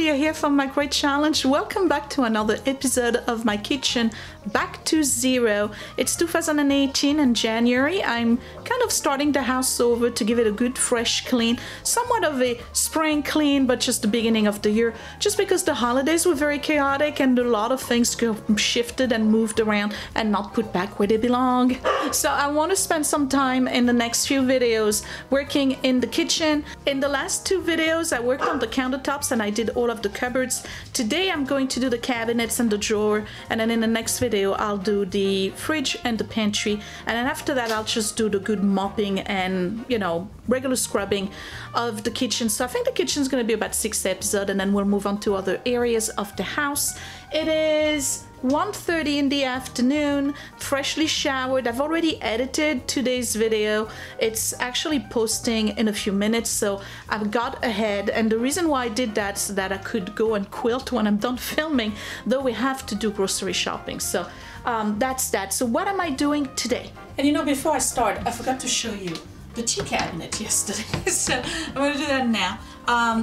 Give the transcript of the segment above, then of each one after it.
Sophia here from My Great Challenge. Welcome back to another episode of my kitchen back to zero. It's 2018 in January. I'm kind of starting the house over to give it a good fresh clean, somewhat of a spring clean, but just the beginning of the year, just because the holidays were very chaotic and a lot of things shifted and moved around and not put back where they belong. So I want to spend some time in the next few videos working in the kitchen. In the last two videos I worked on the countertops and I did all of the cupboards. Today I'm going to do the cabinets and the drawer, and then in the next video I'll do the fridge and the pantry, and then after that I'll just do the good mopping and, you know, regular scrubbing of the kitchen. So I think the kitchen's going to be about 6 episodes, and then we'll move on to other areas of the house. It is 1:30 in the afternoon, freshly showered. I've already edited today's video. It's actually posting in a few minutes, so I've got ahead, and the reason why I did that is so that I could go and quilt when I'm done filming, though we have to do grocery shopping. So that's that. So what am I doing today? And you know, before I start, I forgot to show you the tea cabinet yesterday. So I'm going to do that now.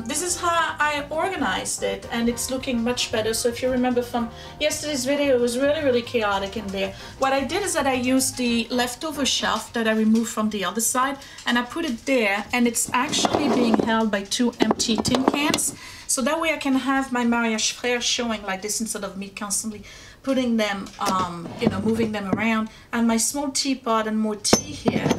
This is how I organized it, and it's looking much better. So if you remember from yesterday's video, it was really chaotic in there. What I did is that I used the leftover shelf that I removed from the other side, and I put it there, and it's actually being held by 2 empty tin cans. So that way I can have my mariage frère showing like this instead of me constantly putting them, you know, moving them around, and my small teapot and more tea here,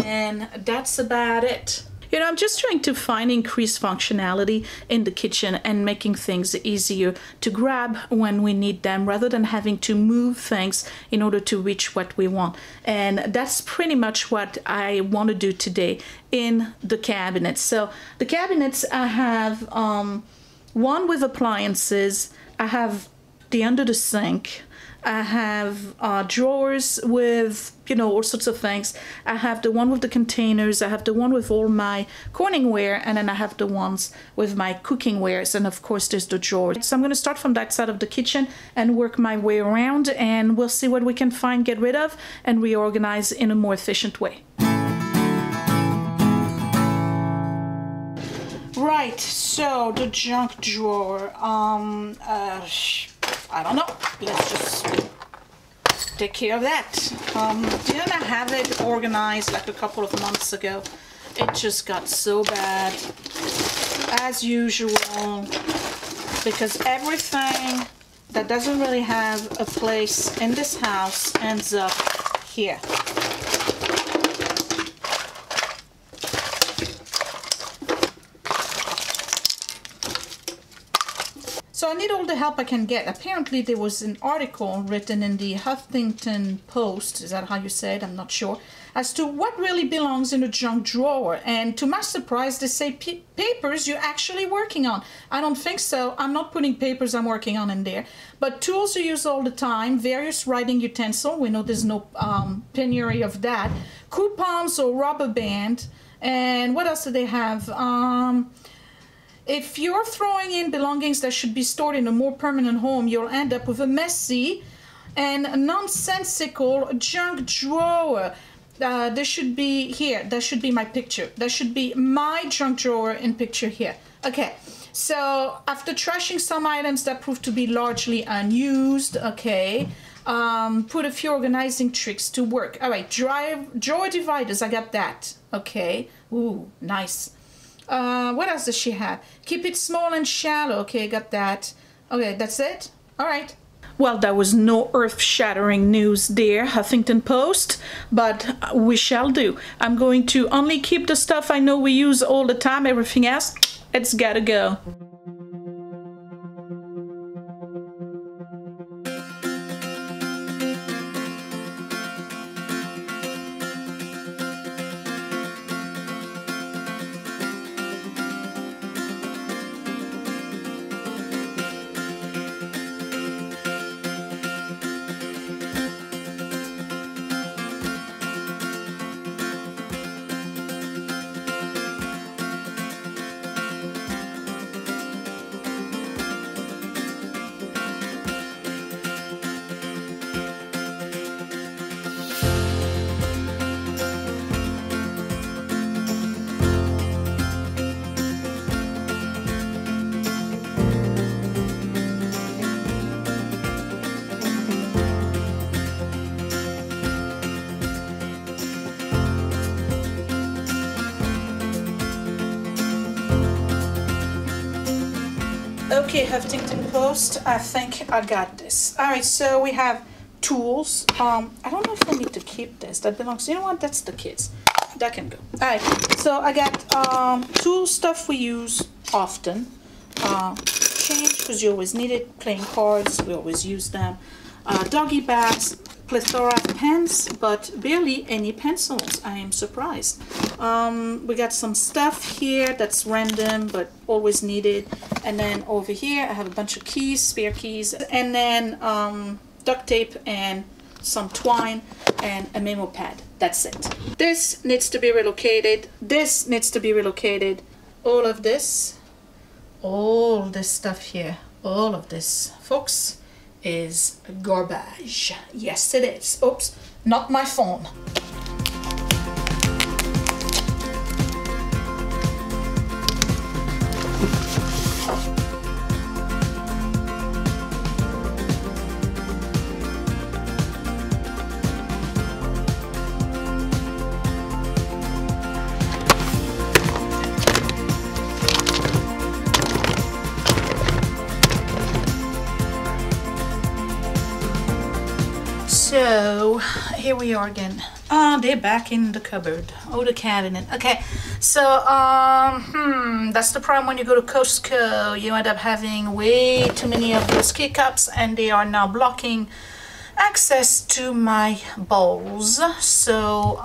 and that's about it. You know, I'm just trying to find increased functionality in the kitchen and making things easier to grab when we need them, rather than having to move things in order to reach what we want. And that's pretty much what I want to do today in the cabinets. So the cabinets, I have one with appliances, I have the under the sink, I have drawers with, you know, all sorts of things. I have the one with the containers, I have the one with all my corningware, and then I have the ones with my cooking wares, and of course there's the drawer. So I'm going to start from that side of the kitchen and work my way around, and we'll see what we can find, get rid of, and reorganize in a more efficient way. Right, so the junk drawer, I don't know, let's just take care of that. Didn't I have it organized like a couple of months ago? It just got so bad, as usual, because everything that doesn't really have a place in this house ends up here. So I need all the help I can get. Apparently there was an article written in the Huffington Post, is that how you say it? I'm not sure, as to what really belongs in a junk drawer. And to my surprise, they say papers you're actually working on. I don't think so. I'm not putting papers I'm working on in there. But tools you use all the time, various writing utensils, we know there's no penury of that, coupons or rubber band, and what else do they have? If you're throwing in belongings that should be stored in a more permanent home, you'll end up with a messy and nonsensical junk drawer. There should be here, that should be my picture. That should be my junk drawer in picture here. Okay, so after trashing some items that proved to be largely unused, okay, put a few organizing tricks to work. All right, drawer dividers, I got that. Okay, ooh, nice. What else does she have? Keep it small and shallow. Okay, got that. Okay, that's it? All right. Well, that was no earth-shattering news there, Huffington Post, but we shall do. I'm going to only keep the stuff I know we use all the time. Everything else, it's gotta go. Okay, Huffington Post, I think I got this. All right, so we have tools. I don't know if I need to keep this. That belongs, you know what, that's the kids. That can go. All right, so I got tool stuff we use often. Change, because you always need it. Playing cards, we always use them. Doggy bags, plethora of pens, but barely any pencils. I am surprised. We got some stuff here that's random but always needed. And then over here I have a bunch of keys, spare keys, and then duct tape and some twine and a memo pad. That's it. This needs to be relocated. This needs to be relocated. All of this stuff here, all of this, folks, is garbage. Yes, it is. Oops, not my phone. So here we are again. They're back in the cupboard. Oh, the cabinet. Okay, so that's the problem when you go to Costco. You end up having way too many of those keycaps, and they are now blocking access to my bowls. So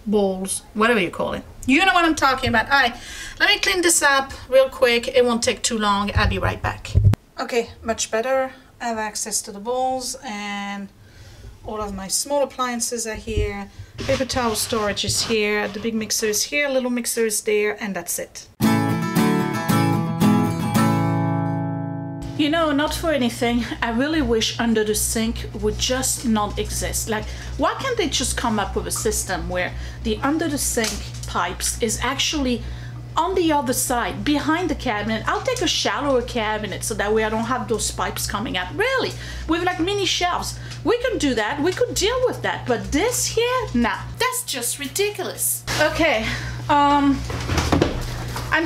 bowls, whatever you call it. You know what I'm talking about. All right, let me clean this up real quick. It won't take too long. I'll be right back. Okay, much better. I have access to the bowls, and all of my small appliances are here. Paper towel storage is here. The big mixer is here, little mixer is there, and that's it. You know, not for anything, I really wish under the sink would just not exist. Like, why can't they just come up with a system where the under the sink pipes is actually on the other side, behind the cabinet? I'll take a shallower cabinet so that way I don't have those pipes coming out. Really, with like mini shelves. We could do that, we could deal with that, but this here, nah, that's just ridiculous. Okay, I'm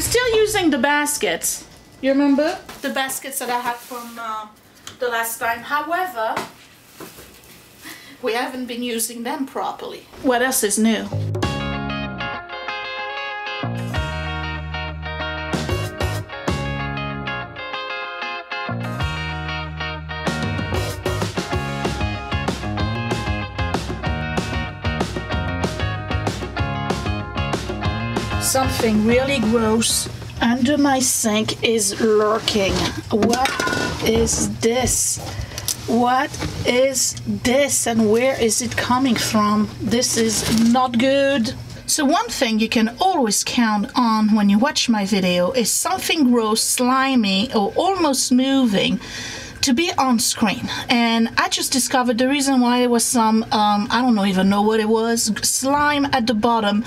still using the baskets. You remember? The baskets that I had from the last time. However, we haven't been using them properly. What else is new? Something really gross under my sink is lurking. What is this? What is this, and where is it coming from? This is not good. So one thing you can always count on when you watch my video is something gross, slimy, or almost moving to be on screen. And I just discovered the reason why there was some, I don't even know what it was, slime at the bottom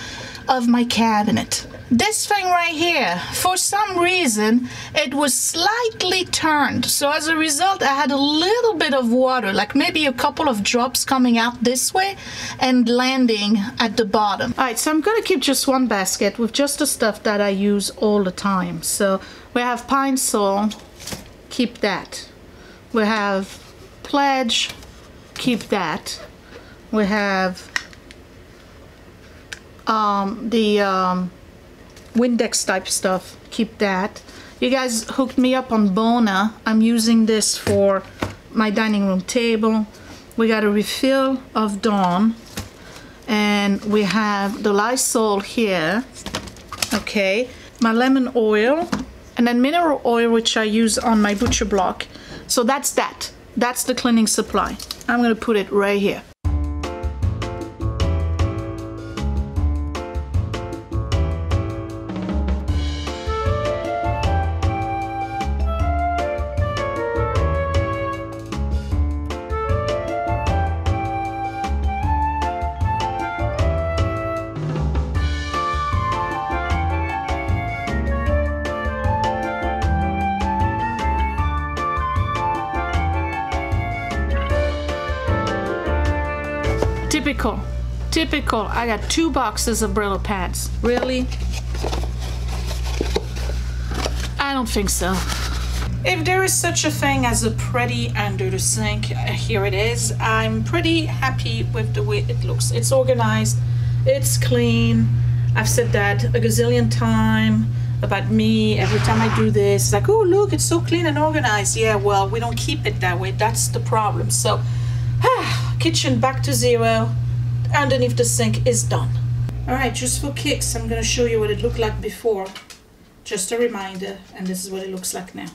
of my cabinet. This thing right here, for some reason, it was slightly turned. So as a result, I had a little bit of water, like maybe a couple of drops coming out this way and landing at the bottom. All right, so I'm gonna keep just one basket with just the stuff that I use all the time. So we have Pine Sol, keep that. We have Pledge, keep that. We have the Windex type stuff, keep that. You guys hooked me up on Bona. I'm using this for my dining room table. We got a refill of Dawn, and we have the Lysol here. Okay, my lemon oil, and then mineral oil, which I use on my butcher block. So that's the cleaning supply. I'm gonna put it right here. Typical. I got 2 boxes of Brillo pads. Really? I don't think so. If there is such a thing as a pretty under the sink, here it is. I'm pretty happy with the way it looks. It's organized, it's clean. I've said that a gazillion times about me. Every time I do this, it's like, oh look, it's so clean and organized. Yeah, well, we don't keep it that way. That's the problem. So, kitchen back to zero. Underneath the sink is done. All right, just for kicks, I'm gonna show you what it looked like before. Just a reminder, and this is what it looks like now.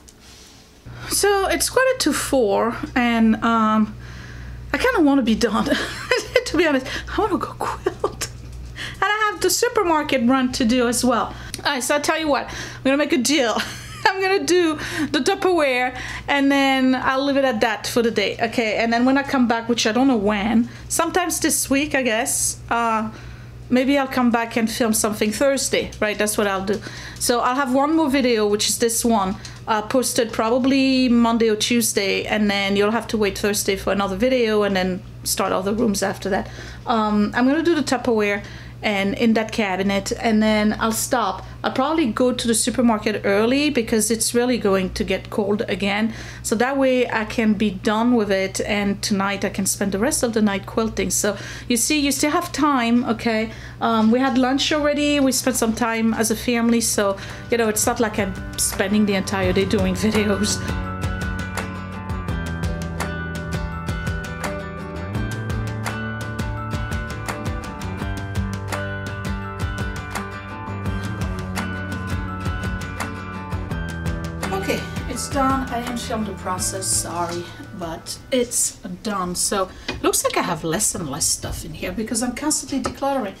So it's 3:45, and I kind of want to be done. To be honest, I want to go quilt. And I have the supermarket run to do as well. All right, so I'll tell you what, I'm gonna make a deal. I'm gonna do the Tupperware, and then I'll leave it at that for the day, okay? And then when I come back, which I don't know when, sometimes this week, I guess, maybe I'll come back and film something Thursday, right? That's what I'll do. So I'll have one more video, which is this one, posted probably Monday or Tuesday, and then you'll have to wait Thursday for another video, and then start other rooms after that. I'm gonna do the Tupperware and in that cabinet, and then I'll stop. I'll probably go to the supermarket early because it's really going to get cold again, so that way I can be done with it, and tonight I can spend the rest of the night quilting. So you see, you still have time, okay? We had lunch already, we spent some time as a family, so you know, it's not like I'm spending the entire day doing videos. Okay, it's done. I didn't film the process, sorry, but it's done. So looks like I have less and less stuff in here because I'm constantly decluttering.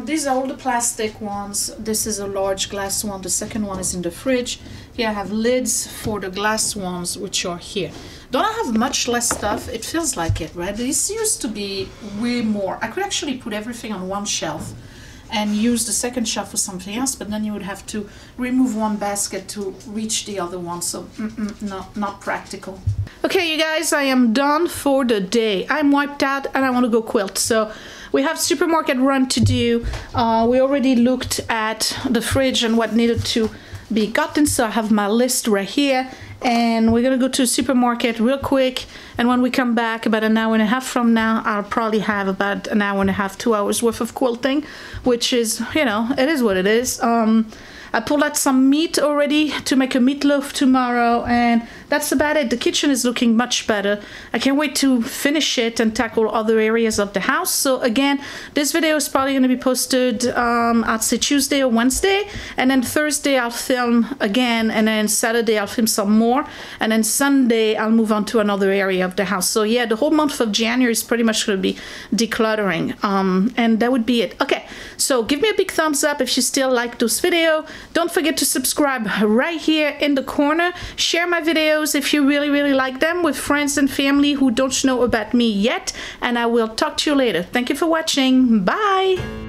These are all the plastic ones. This is a large glass one. The second one is in the fridge. Here I have lids for the glass ones, which are here. Don't I have much less stuff? It feels like it, right? This used to be way more. I could actually put everything on one shelf and use the second shelf for something else, but then you would have to remove one basket to reach the other one, so no, not practical. Okay, you guys, I am done for the day. I'm wiped out and I want to go quilt. So we have supermarket run to do. We already looked at the fridge and what needed to be gotten, so I have my list right here. And we're gonna go to the supermarket real quick, and when we come back about an hour and a half from now, I'll probably have about an hour and a half, 2 hours worth of quilting, which is, you know, it is what it is. I pulled out some meat already to make a meatloaf tomorrow, and that's about it. The kitchen is looking much better. I can't wait to finish it and tackle other areas of the house. So again, this video is probably going to be posted, I'd say Tuesday or Wednesday, and then Thursday I'll film again, and then Saturday I'll film some more, and then Sunday I'll move on to another area of the house. So yeah, the whole month of January is pretty much going to be decluttering, and that would be it. Okay, so give me a big thumbs up if you still like this video. Don't forget to subscribe right here in the corner. Share my videos if you really like them with friends and family who don't know about me yet, and I will talk to you later. Thank you for watching. Bye.